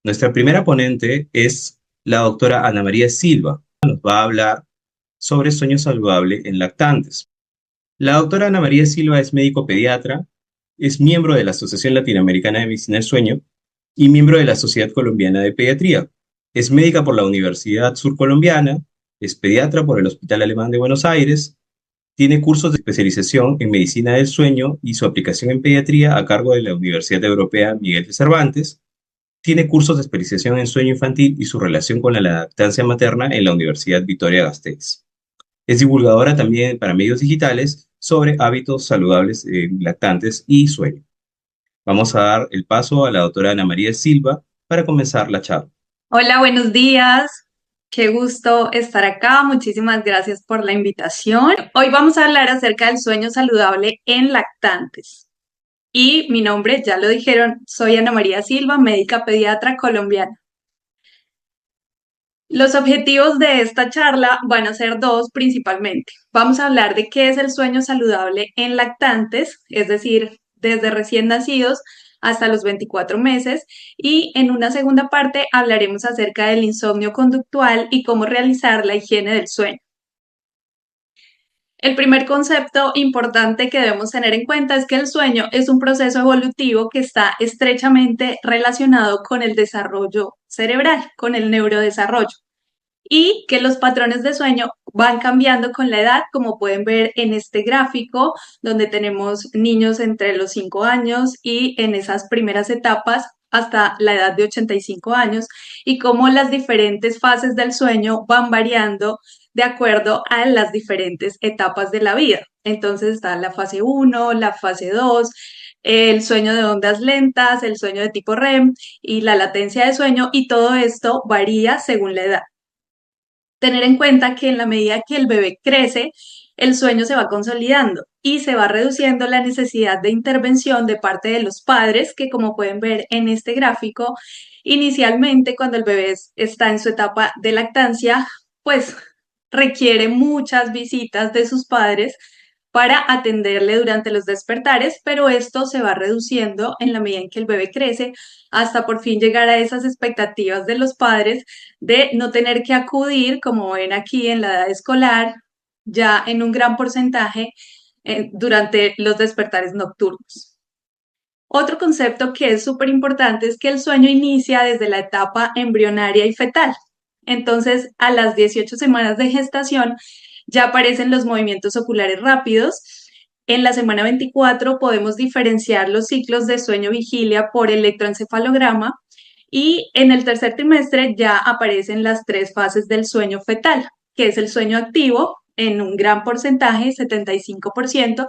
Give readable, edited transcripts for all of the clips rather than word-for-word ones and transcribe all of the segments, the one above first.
Nuestra primera ponente es la doctora Ana María Silva. Nos va a hablar sobre sueño saludable en lactantes. La doctora Ana María Silva es médico pediatra, es miembro de la Asociación Latinoamericana de Medicina del Sueño y miembro de la Sociedad Colombiana de Pediatría. Es médica por la Universidad Surcolombiana, es pediatra por el Hospital Alemán de Buenos Aires, tiene cursos de especialización en medicina del sueño y su aplicación en pediatría a cargo de la Universidad Europea Miguel de Cervantes. Tiene cursos de especialización en sueño infantil y su relación con la lactancia materna en la Universidad Vitoria-Gasteiz. Es divulgadora también para medios digitales sobre hábitos saludables en lactantes y sueño. Vamos a dar el paso a la doctora Ana María Silva para comenzar la charla. Hola, buenos días. Qué gusto estar acá. Muchísimas gracias por la invitación. Hoy vamos a hablar acerca del sueño saludable en lactantes. Y mi nombre, ya lo dijeron, soy Ana María Silva, médica pediatra colombiana. Los objetivos de esta charla van a ser dos principalmente. Vamos a hablar de qué es el sueño saludable en lactantes, es decir, desde recién nacidos hasta los 24 meses, y en una segunda parte hablaremos acerca del insomnio conductual y cómo realizar la higiene del sueño. El primer concepto importante que debemos tener en cuenta es que el sueño es un proceso evolutivo que está estrechamente relacionado con el desarrollo cerebral, con el neurodesarrollo, y que los patrones de sueño van cambiando con la edad, como pueden ver en este gráfico, donde tenemos niños entre los 5 años y en esas primeras etapas hasta la edad de 85 años, y cómo las diferentes fases del sueño van variando de acuerdo a las diferentes etapas de la vida. Entonces está la fase 1, la fase 2, el sueño de ondas lentas, el sueño de tipo REM y la latencia de sueño, y todo esto varía según la edad. Tener en cuenta que en la medida que el bebé crece, el sueño se va consolidando y se va reduciendo la necesidad de intervención de parte de los padres, que como pueden ver en este gráfico, inicialmente cuando el bebé está en su etapa de lactancia, pues requiere muchas visitas de sus padres para atenderle durante los despertares, pero esto se va reduciendo en la medida en que el bebé crece hasta por fin llegar a esas expectativas de los padres de no tener que acudir, como ven aquí en la edad escolar, ya en un gran porcentaje durante los despertares nocturnos. Otro concepto que es súper importante es que el sueño inicia desde la etapa embrionaria y fetal. Entonces, a las 18 semanas de gestación ya aparecen los movimientos oculares rápidos. En la semana 24 podemos diferenciar los ciclos de sueño-vigilia por electroencefalograma, y en el tercer trimestre ya aparecen las tres fases del sueño fetal, que es el sueño activo en un gran porcentaje, 75%,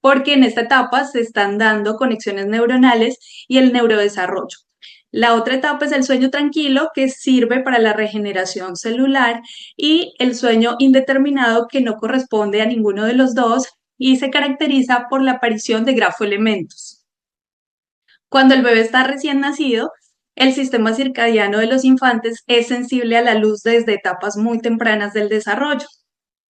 porque en esta etapa se están dando conexiones neuronales y el neurodesarrollo. La otra etapa es el sueño tranquilo, que sirve para la regeneración celular, y el sueño indeterminado, que no corresponde a ninguno de los dos y se caracteriza por la aparición de grafoelementos. Cuando el bebé está recién nacido, el sistema circadiano de los infantes es sensible a la luz desde etapas muy tempranas del desarrollo,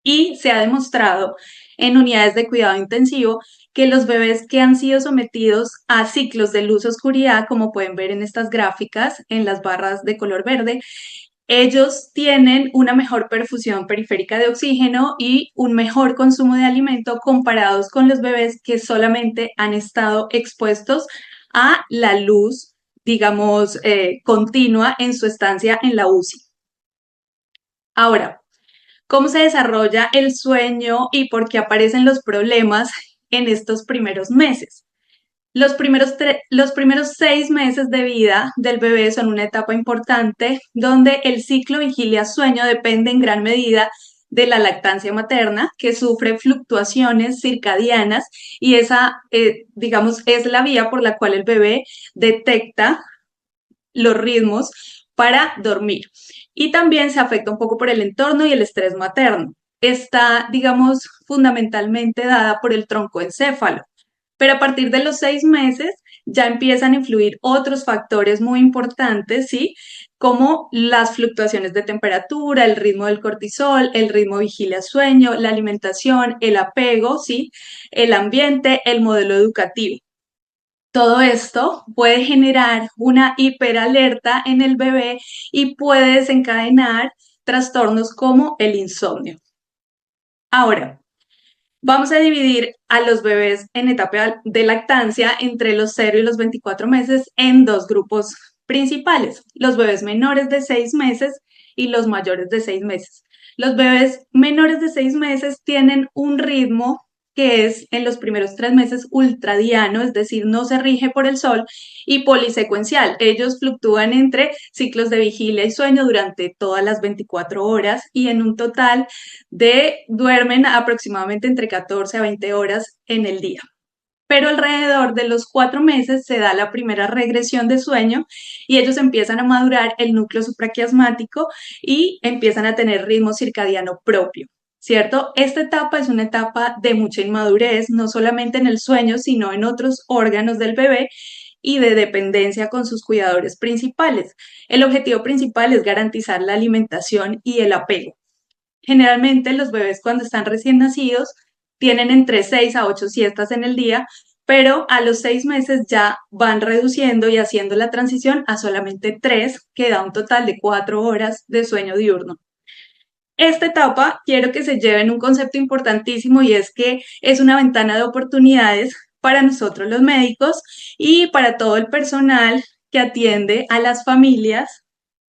y se ha demostrado en unidades de cuidado intensivo que los bebés que han sido sometidos a ciclos de luz-oscuridad, como pueden ver en estas gráficas, en las barras de color verde, ellos tienen una mejor perfusión periférica de oxígeno y un mejor consumo de alimento comparados con los bebés que solamente han estado expuestos a la luz, digamos, continua en su estancia en la UCI. Ahora, ¿cómo se desarrolla el sueño y por qué aparecen los problemas en estos primeros meses? Los primeros 6 meses de vida del bebé son una etapa importante donde el ciclo vigilia-sueño depende en gran medida de la lactancia materna, que sufre fluctuaciones circadianas, y esa, digamos, es la vía por la cual el bebé detecta los ritmos para dormir. Y también se afecta un poco por el entorno y el estrés materno. Está, digamos, fundamentalmente dada por el troncoencéfalo, pero a partir de los 6 meses ya empiezan a influir otros factores muy importantes, ¿sí? Como las fluctuaciones de temperatura, el ritmo del cortisol, el ritmo vigilia-sueño, la alimentación, el apego, ¿sí? El ambiente, el modelo educativo. Todo esto puede generar una hiperalerta en el bebé y puede desencadenar trastornos como el insomnio. Ahora, vamos a dividir a los bebés en etapa de lactancia entre los 0 y los 24 meses en dos grupos principales, los bebés menores de 6 meses y los mayores de 6 meses. Los bebés menores de 6 meses tienen un ritmo que es en los primeros 3 meses ultradiano, es decir, no se rige por el sol, y polisecuencial. Ellos fluctúan entre ciclos de vigilia y sueño durante todas las 24 horas y en un total duermen aproximadamente entre 14 a 20 horas en el día. Pero alrededor de los 4 meses se da la primera regresión de sueño y ellos empiezan a madurar el núcleo supraquiasmático y empiezan a tener ritmo circadiano propio. ¿Cierto? Esta etapa es una etapa de mucha inmadurez, no solamente en el sueño, sino en otros órganos del bebé y de dependencia con sus cuidadores principales. El objetivo principal es garantizar la alimentación y el apego. Generalmente los bebés cuando están recién nacidos tienen entre 6 a 8 siestas en el día, pero a los 6 meses ya van reduciendo y haciendo la transición a solamente 3, que da un total de 4 horas de sueño diurno. Esta etapa quiero que se lleven un concepto importantísimo y es que es una ventana de oportunidades para nosotros los médicos y para todo el personal que atiende a las familias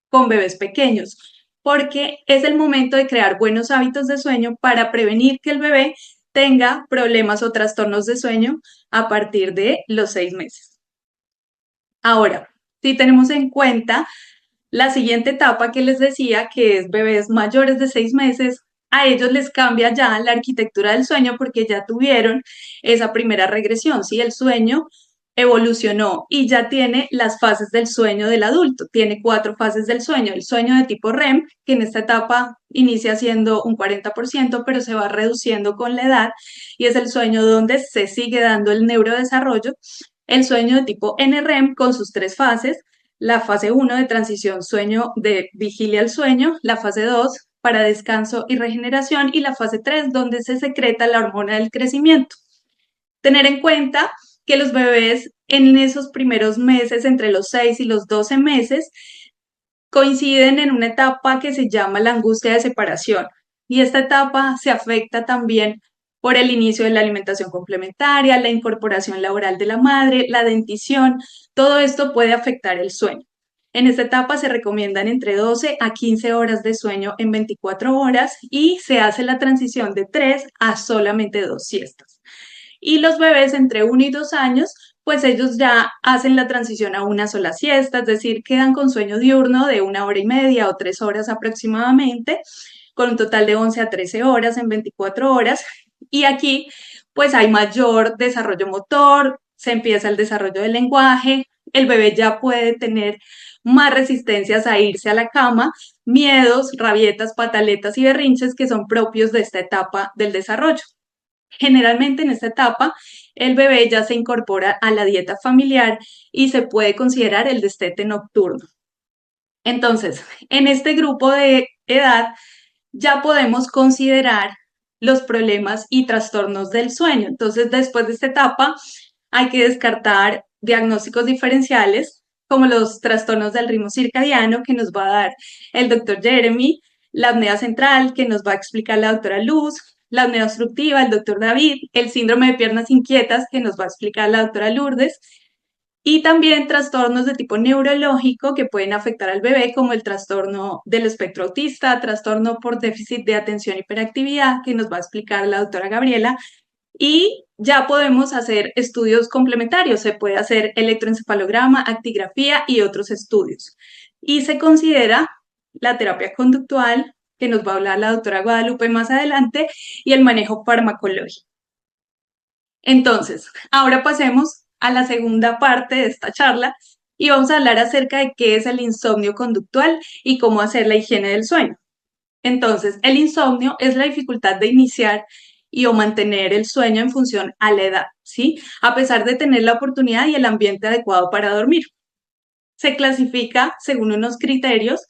con bebés pequeños, porque es el momento de crear buenos hábitos de sueño para prevenir que el bebé tenga problemas o trastornos de sueño a partir de los 6 meses. Ahora, si tenemos en cuenta la siguiente etapa que les decía, que es bebés mayores de 6 meses, a ellos les cambia ya la arquitectura del sueño porque ya tuvieron esa primera regresión, ¿sí? El sueño evolucionó y ya tiene las fases del sueño del adulto. Tiene 4 fases del sueño. El sueño de tipo REM, que en esta etapa inicia siendo un 40%, pero se va reduciendo con la edad y es el sueño donde se sigue dando el neurodesarrollo. El sueño de tipo NREM con sus 3 fases, la fase 1 de transición sueño de vigilia al sueño, la fase 2 para descanso y regeneración y la fase 3 donde se secreta la hormona del crecimiento. Tener en cuenta que los bebés en esos primeros meses, entre los 6 y los 12 meses, coinciden en una etapa que se llama la angustia de separación. Y esta etapa se afecta también por el inicio de la alimentación complementaria, la incorporación laboral de la madre, la dentición. Todo esto puede afectar el sueño. En esta etapa se recomiendan entre 12 a 15 horas de sueño en 24 horas y se hace la transición de 3 a solamente 2 siestas. Y los bebés entre 1 y 2 años, pues ellos ya hacen la transición a una sola siesta, es decir, quedan con sueño diurno de 1 hora y media o 3 horas aproximadamente, con un total de 11 a 13 horas en 24 horas. Y aquí, pues hay mayor desarrollo motor, se empieza el desarrollo del lenguaje, el bebé ya puede tener más resistencias a irse a la cama, miedos, rabietas, pataletas y berrinches que son propios de esta etapa del desarrollo. Generalmente en esta etapa el bebé ya se incorpora a la dieta familiar y se puede considerar el destete nocturno. Entonces, en este grupo de edad ya podemos considerar los problemas y trastornos del sueño. Entonces, después de esta etapa hay que descartar diagnósticos diferenciales como los trastornos del ritmo circadiano que nos va a dar el doctor Jeremy, la apnea central que nos va a explicar la doctora Luz, la apnea obstructiva, el doctor David, el síndrome de piernas inquietas que nos va a explicar la doctora Lourdes, y también trastornos de tipo neurológico que pueden afectar al bebé, como el trastorno del espectro autista, trastorno por déficit de atención y hiperactividad, que nos va a explicar la doctora Gabriela. Y ya podemos hacer estudios complementarios, se puede hacer electroencefalograma, actigrafía y otros estudios. Y se considera la terapia conductual, que nos va a hablar la doctora Guadalupe más adelante, y el manejo farmacológico. Entonces, ahora pasemos a la segunda parte de esta charla y vamos a hablar acerca de qué es el insomnio conductual y cómo hacer la higiene del sueño. Entonces, el insomnio es la dificultad de iniciar y o mantener el sueño en función a la edad, ¿sí? A pesar de tener la oportunidad y el ambiente adecuado para dormir. Se clasifica según unos criterios,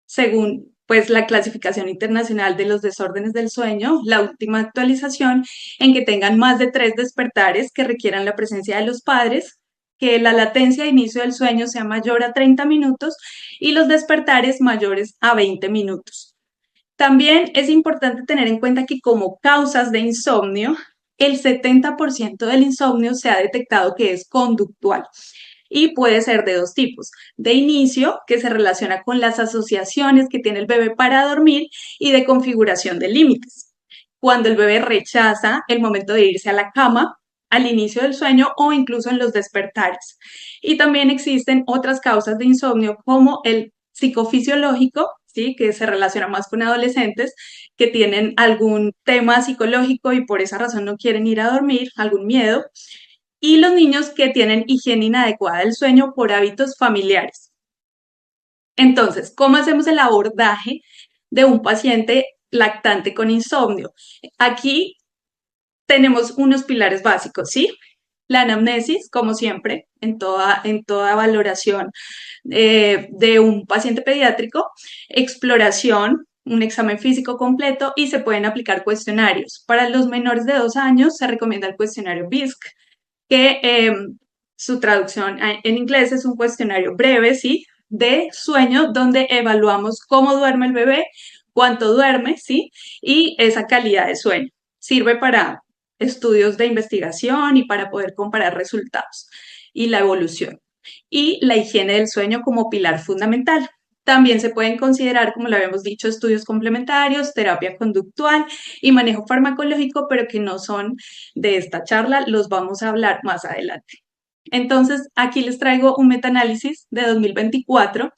según pues la clasificación internacional de los desórdenes del sueño, la última actualización, en que tengan más de 3 despertares que requieran la presencia de los padres, que la latencia de inicio del sueño sea mayor a 30 minutos y los despertares mayores a 20 minutos. También es importante tener en cuenta que como causas de insomnio, el 70% del insomnio se ha detectado que es conductual y puede ser de dos tipos. De inicio, que se relaciona con las asociaciones que tiene el bebé para dormir, y de configuración de límites. Cuando el bebé rechaza el momento de irse a la cama al inicio del sueño o incluso en los despertares. Y también existen otras causas de insomnio como el psicofisiológico, ¿sí? Que se relaciona más con adolescentes que tienen algún tema psicológico y por esa razón no quieren ir a dormir, algún miedo, y los niños que tienen higiene inadecuada del sueño por hábitos familiares. Entonces, ¿cómo hacemos el abordaje de un paciente lactante con insomnio? Aquí tenemos unos pilares básicos, ¿sí? La anamnesis, como siempre, en toda valoración de un paciente pediátrico, exploración, un examen físico completo y se pueden aplicar cuestionarios. Para los menores de 2 años se recomienda el cuestionario BISC, que su traducción en inglés es un cuestionario breve, ¿sí? De sueño, donde evaluamos cómo duerme el bebé, cuánto duerme, ¿sí? Y esa calidad de sueño. Sirve para estudios de investigación y para poder comparar resultados y la evolución. Y la higiene del sueño como pilar fundamental. También se pueden considerar, como lo habíamos dicho, estudios complementarios, terapia conductual y manejo farmacológico, pero que no son de esta charla, los vamos a hablar más adelante. Entonces, aquí les traigo un metaanálisis de 2024,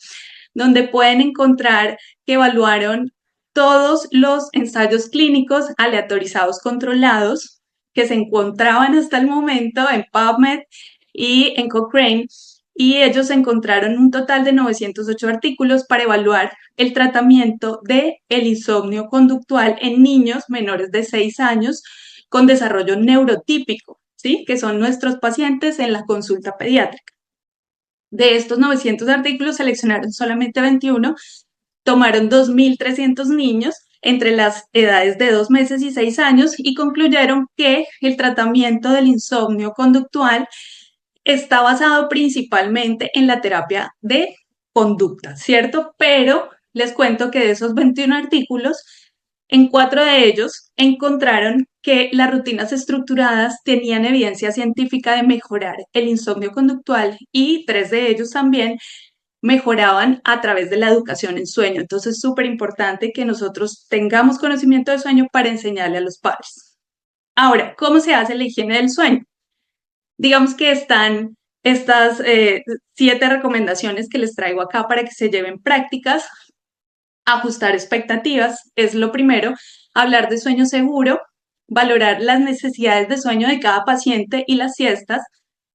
donde pueden encontrar que evaluaron todos los ensayos clínicos aleatorizados controlados que se encontraban hasta el momento en PubMed y en Cochrane, y ellos encontraron un total de 908 artículos para evaluar el tratamiento del insomnio conductual en niños menores de 6 años con desarrollo neurotípico, ¿sí? Que son nuestros pacientes en la consulta pediátrica. De estos 900 artículos seleccionaron solamente 21, tomaron 2.300 niños entre las edades de 2 meses y 6 años y concluyeron que el tratamiento del insomnio conductual está basado principalmente en la terapia de conducta, ¿cierto? Pero les cuento que de esos 21 artículos, en 4 de ellos encontraron que las rutinas estructuradas tenían evidencia científica de mejorar el insomnio conductual y 3 de ellos también mejoraban a través de la educación en sueño. Entonces, es súper importante que nosotros tengamos conocimiento de sueño para enseñarle a los padres. Ahora, ¿cómo se hace la higiene del sueño? Digamos que están estas 7 recomendaciones que les traigo acá para que se lleven prácticas. Ajustar expectativas es lo primero, hablar de sueño seguro, valorar las necesidades de sueño de cada paciente y las siestas,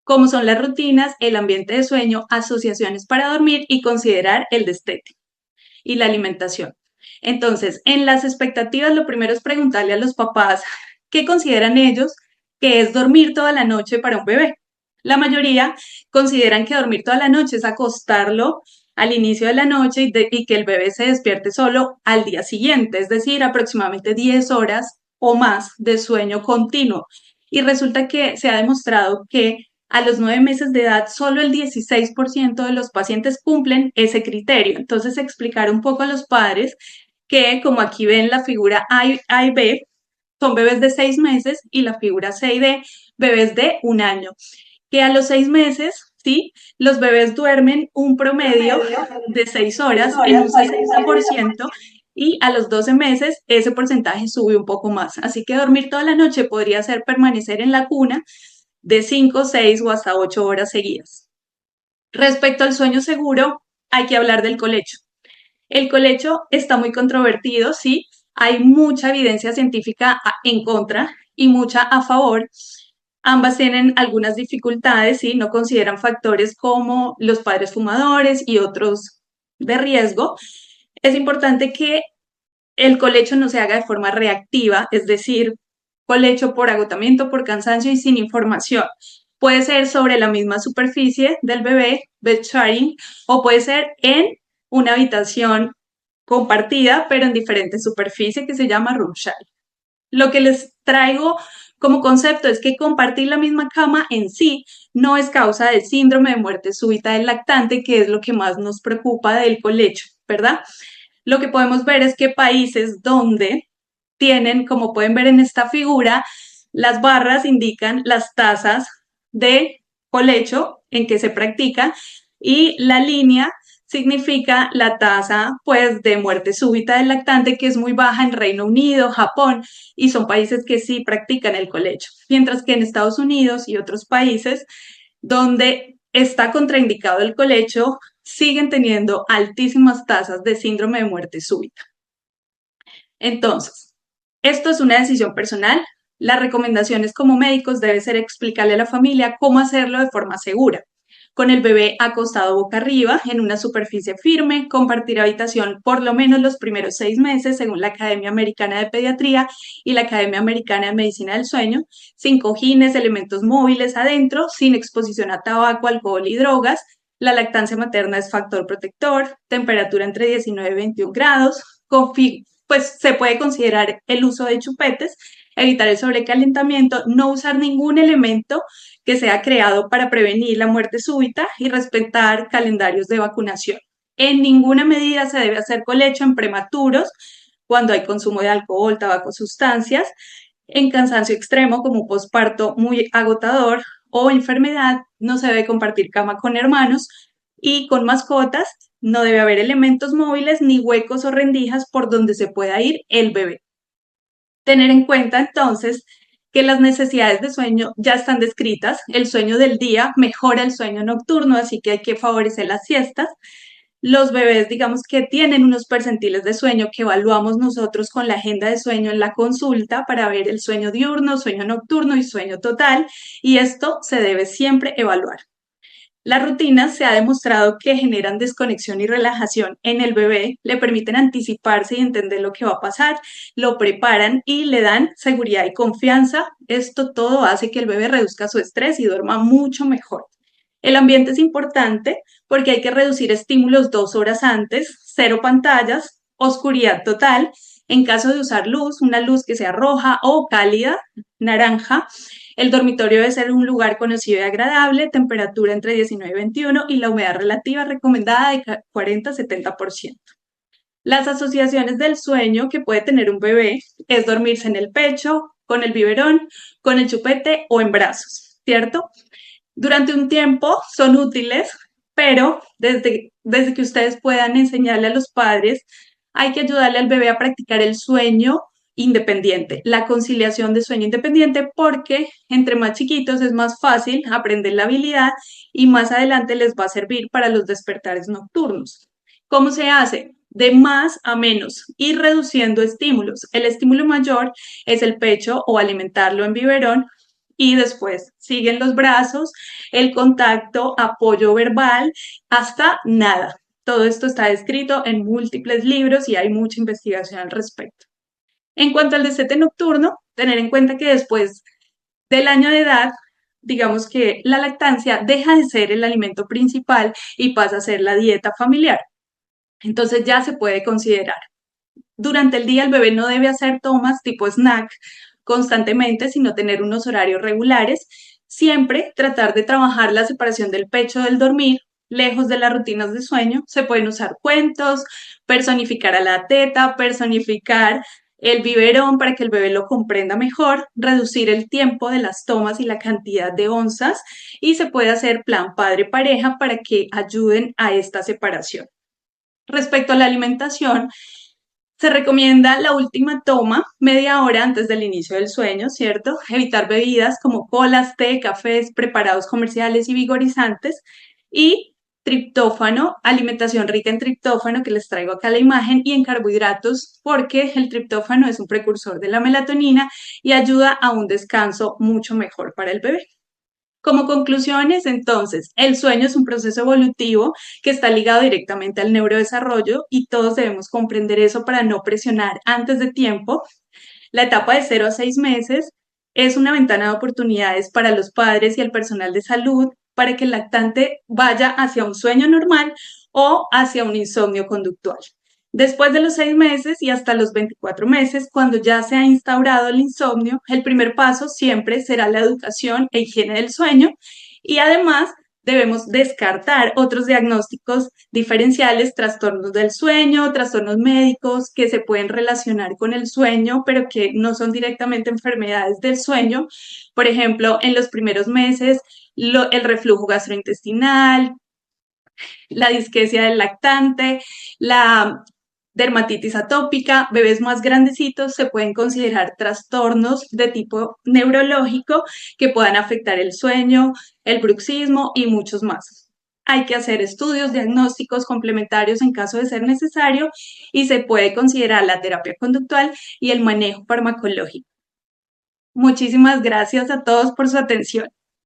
como son las rutinas, el ambiente de sueño, asociaciones para dormir y considerar el destete y la alimentación. Entonces, en las expectativas, lo primero es preguntarle a los papás qué consideran ellos que es dormir toda la noche para un bebé. La mayoría consideran que dormir toda la noche es acostarlo al inicio de la noche y que el bebé se despierte solo al día siguiente, es decir, aproximadamente 10 horas o más de sueño continuo. Y resulta que se ha demostrado que a los 9 meses de edad, solo el 16% de los pacientes cumplen ese criterio. Entonces, explicar un poco a los padres que, como aquí ven la figura A y B, son bebés de 6 meses y la figura C y D, bebés de 1 año. Que a los 6 meses, ¿sí? Los bebés duermen un promedio de 6 horas en un 60% y a los 12 meses ese porcentaje sube un poco más. Así que dormir toda la noche podría ser permanecer en la cuna de 5, 6 o hasta 8 horas seguidas. Respecto al sueño seguro, hay que hablar del colecho. El colecho está muy controvertido, sí, hay mucha evidencia científica en contra y mucha a favor. Ambas tienen algunas dificultades, sí, no consideran factores como los padres fumadores y otros de riesgo. Es importante que el colecho no se haga de forma reactiva, es decir, colecho por agotamiento, por cansancio y sin información. Puede ser sobre la misma superficie del bebé, bed sharing, o puede ser en una habitación compartida, pero en diferente superficie, que se llama room sharing. Lo que les traigo como concepto es que compartir la misma cama en sí no es causa del síndrome de muerte súbita del lactante, que es lo que más nos preocupa del colecho, ¿verdad? Lo que podemos ver es que países donde tienen, como pueden ver en esta figura, las barras indican las tasas de colecho en que se practica y la línea significa la tasa pues de muerte súbita del lactante, que es muy baja en Reino Unido, Japón, y son países que sí practican el colecho, mientras que en Estados Unidos y otros países donde está contraindicado el colecho siguen teniendo altísimas tasas de síndrome de muerte súbita. Entonces, esto es una decisión personal. Las recomendaciones como médicos debe ser explicarle a la familia cómo hacerlo de forma segura. Con el bebé acostado boca arriba, en una superficie firme, compartir habitación por lo menos los primeros 6 meses, según la Academia Americana de Pediatría y la Academia Americana de Medicina del Sueño, sin cojines, elementos móviles adentro, sin exposición a tabaco, alcohol y drogas. La lactancia materna es factor protector, temperatura entre 19 y 21 grados, pues se puede considerar el uso de chupetes, evitar el sobrecalentamiento, no usar ningún elemento que sea creado para prevenir la muerte súbita y respetar calendarios de vacunación. En ninguna medida se debe hacer colecho en prematuros cuando hay consumo de alcohol, tabaco, sustancias, en cansancio extremo como posparto muy agotador o enfermedad, no se debe compartir cama con hermanos y con mascotas, no debe haber elementos móviles ni huecos o rendijas por donde se pueda ir el bebé. Tener en cuenta entonces que las necesidades de sueño ya están descritas, el sueño del día mejora el sueño nocturno, así que hay que favorecer las siestas. Los bebés, digamos que tienen unos percentiles de sueño que evaluamos nosotros con la agenda de sueño en la consulta para ver el sueño diurno, sueño nocturno y sueño total, y esto se debe siempre evaluar. Las rutinas se ha demostrado que generan desconexión y relajación en el bebé, le permiten anticiparse y entender lo que va a pasar, lo preparan y le dan seguridad y confianza. Esto todo hace que el bebé reduzca su estrés y duerma mucho mejor. El ambiente es importante porque hay que reducir estímulos 2 horas antes, cero pantallas, oscuridad total. En caso de usar luz, una luz que sea roja o cálida, naranja. El dormitorio debe ser un lugar conocido y agradable, temperatura entre 19 y 21 y la humedad relativa recomendada de 40 a 70%. Las asociaciones del sueño que puede tener un bebé es dormirse en el pecho, con el biberón, con el chupete o en brazos, ¿cierto? Durante un tiempo son útiles, pero desde que ustedes puedan enseñarle a los padres, hay que ayudarle al bebé a practicar el sueño independiente, la conciliación de sueño independiente, porque entre más chiquitos es más fácil aprender la habilidad y más adelante les va a servir para los despertares nocturnos. ¿Cómo se hace? De más a menos y reduciendo estímulos. El estímulo mayor es el pecho o alimentarlo en biberón y después siguen los brazos, el contacto, apoyo verbal, hasta nada. Todo esto está descrito en múltiples libros y hay mucha investigación al respecto. En cuanto al destete nocturno, tener en cuenta que después del año de edad, digamos que la lactancia deja de ser el alimento principal y pasa a ser la dieta familiar. Entonces ya se puede considerar. Durante el día el bebé no debe hacer tomas tipo snack constantemente, sino tener unos horarios regulares. Siempre tratar de trabajar la separación del pecho del dormir, lejos de las rutinas de sueño. Se pueden usar cuentos, personificar a la teta, personificar el biberón para que el bebé lo comprenda mejor, reducir el tiempo de las tomas y la cantidad de onzas y se puede hacer plan padre-pareja para que ayuden a esta separación. Respecto a la alimentación, se recomienda la última toma media hora antes del inicio del sueño, ¿cierto? Evitar bebidas como colas, té, cafés, preparados comerciales y vigorizantes. Y triptófano, alimentación rica en triptófano, que les traigo acá la imagen, y en carbohidratos, porque el triptófano es un precursor de la melatonina y ayuda a un descanso mucho mejor para el bebé. Como conclusiones, entonces, el sueño es un proceso evolutivo que está ligado directamente al neurodesarrollo y todos debemos comprender eso para no presionar antes de tiempo. La etapa de 0 a 6 meses es una ventana de oportunidades para los padres y el personal de salud para que el lactante vaya hacia un sueño normal o hacia un insomnio conductual. Después de los 6 meses y hasta los 24 meses, cuando ya se ha instaurado el insomnio, el primer paso siempre será la educación e higiene del sueño y además debemos descartar otros diagnósticos diferenciales, trastornos del sueño, trastornos médicos que se pueden relacionar con el sueño, pero que no son directamente enfermedades del sueño. Por ejemplo, en los primeros meses, el reflujo gastrointestinal, la disquesia del lactante, la dermatitis atópica, bebés más grandecitos se pueden considerar trastornos de tipo neurológico que puedan afectar el sueño, el bruxismo y muchos más. Hay que hacer estudios diagnósticos complementarios en caso de ser necesario y se puede considerar la terapia conductual y el manejo farmacológico. Muchísimas gracias a todos por su atención.